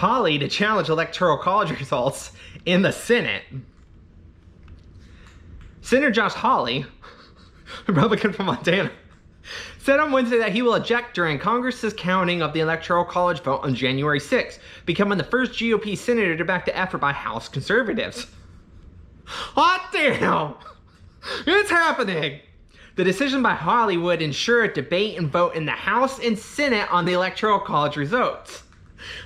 Hawley to challenge Electoral College results in the Senate. Senator Josh Hawley, Republican from Montana, said on Wednesday that he will object during Congress's counting of the Electoral College vote on January 6th, becoming the first GOP senator to back the effort by House conservatives. Hot damn! It's happening! The decision by Hawley would ensure a debate and vote in the House and Senate on the Electoral College results.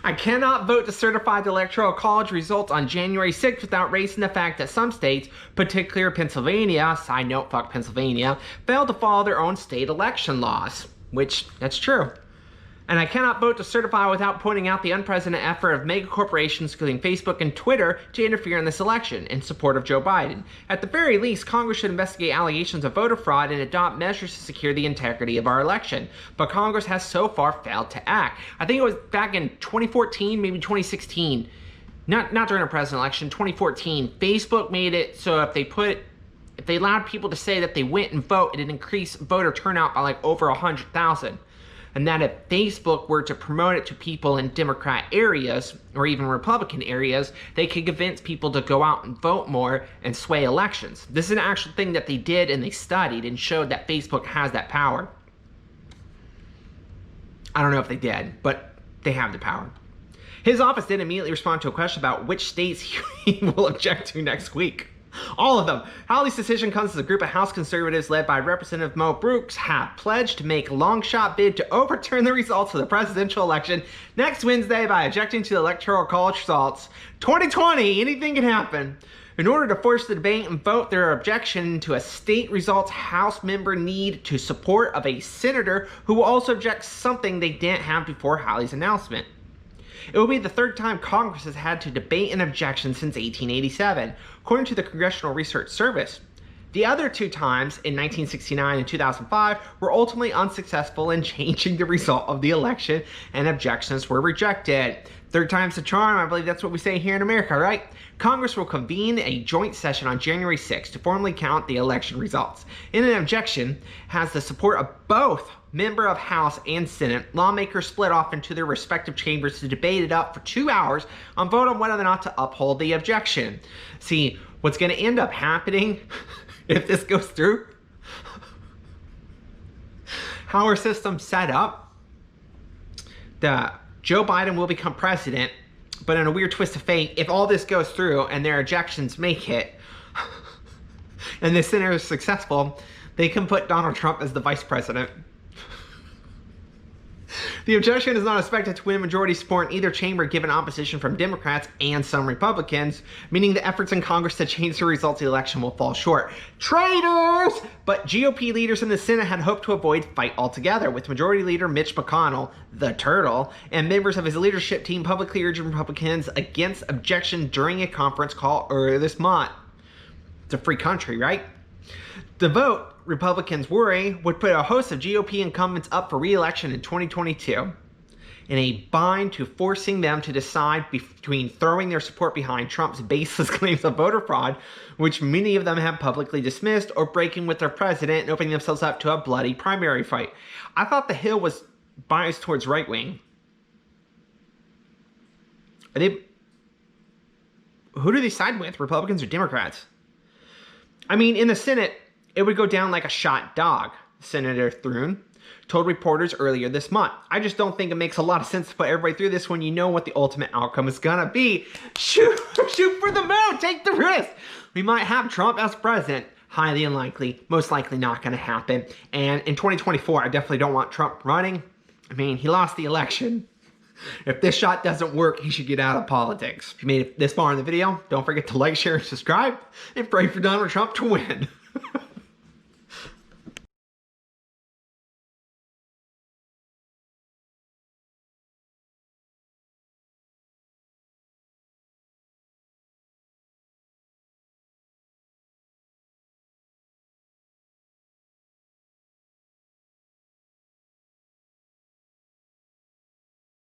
I cannot vote to certify the Electoral College results on January 6th without raising the fact that some states, particularly Pennsylvania, side note, fuck Pennsylvania, failed to follow their own state election laws. Which, that's true. And I cannot vote to certify without pointing out the unprecedented effort of mega corporations, including Facebook and Twitter, to interfere in this election in support of Joe Biden. At the very least, Congress should investigate allegations of voter fraud and adopt measures to secure the integrity of our election. But Congress has so far failed to act. I think it was back in 2014, maybe 2016, not during a presidential election, 2014, Facebook made it so if they allowed people to say that they went and vote, it'd increase voter turnout by like over 100,000. And that if Facebook were to promote it to people in Democrat areas, or even Republican areas, they could convince people to go out and vote more and sway elections. This is an actual thing that they did and they studied and showed that Facebook has that power. I don't know if they did, but they have the power. His office did immediately respond to a question about which states he will object to next week. All of them. Hawley's decision comes as a group of House conservatives led by Representative Mo Brooks have pledged to make a long-shot bid to overturn the results of the presidential election next Wednesday by objecting to the Electoral College results. 2020, anything can happen. In order to force the debate and vote their objection to a state results, House member need to support of a senator who will also object something they didn't have before Hawley's announcement. It will be the third time Congress has had to debate an objection since 1887, according to the Congressional Research Service. The other two times, in 1969 and 2005, were ultimately unsuccessful in changing the result of the election, and objections were rejected. Third time's the charm, I believe that's what we say here in America, right? Congress will convene a joint session on January 6th to formally count the election results. In an objection, has the support of both member of House and Senate, lawmakers split off into their respective chambers to debate it up for 2 hours on vote on whether or not to uphold the objection. See, what's going to end up happening if this goes through, how our system's set up, that Joe Biden will become president, but in a weird twist of fate, if all this goes through and their objections make it, and the Senate is successful, they can put Donald Trump as the vice president. The objection is not expected to win majority support in either chamber given opposition from Democrats and some Republicans, meaning the efforts in Congress to change the results of the election will fall short. Traitors! But GOP leaders in the Senate had hoped to avoid fight altogether, with Majority Leader Mitch McConnell, the turtle, and members of his leadership team publicly urging Republicans against objection during a conference call earlier this month. It's a free country, right? The vote, Republicans worry, would put a host of GOP incumbents up for re-election in 2022 in a bind to forcing them to decide between throwing their support behind Trump's baseless claims of voter fraud, which many of them have publicly dismissed, or breaking with their president and opening themselves up to a bloody primary fight. I thought the Hill was biased towards right-wing. Who do they side with, Republicans or Democrats? I mean, in the Senate, it would go down like a shot dog, Senator Thrun told reporters earlier this month. I just don't think it makes a lot of sense to put everybody through this when you know what the ultimate outcome is gonna be. Shoot for the moon, take the risk. We might have Trump as president. Highly unlikely, most likely not gonna happen. And in 2024, I definitely don't want Trump running. I mean, he lost the election. If this shot doesn't work, he should get out of politics. If you made it this far in the video, don't forget to like, share, and subscribe, and pray for Donald Trump to win.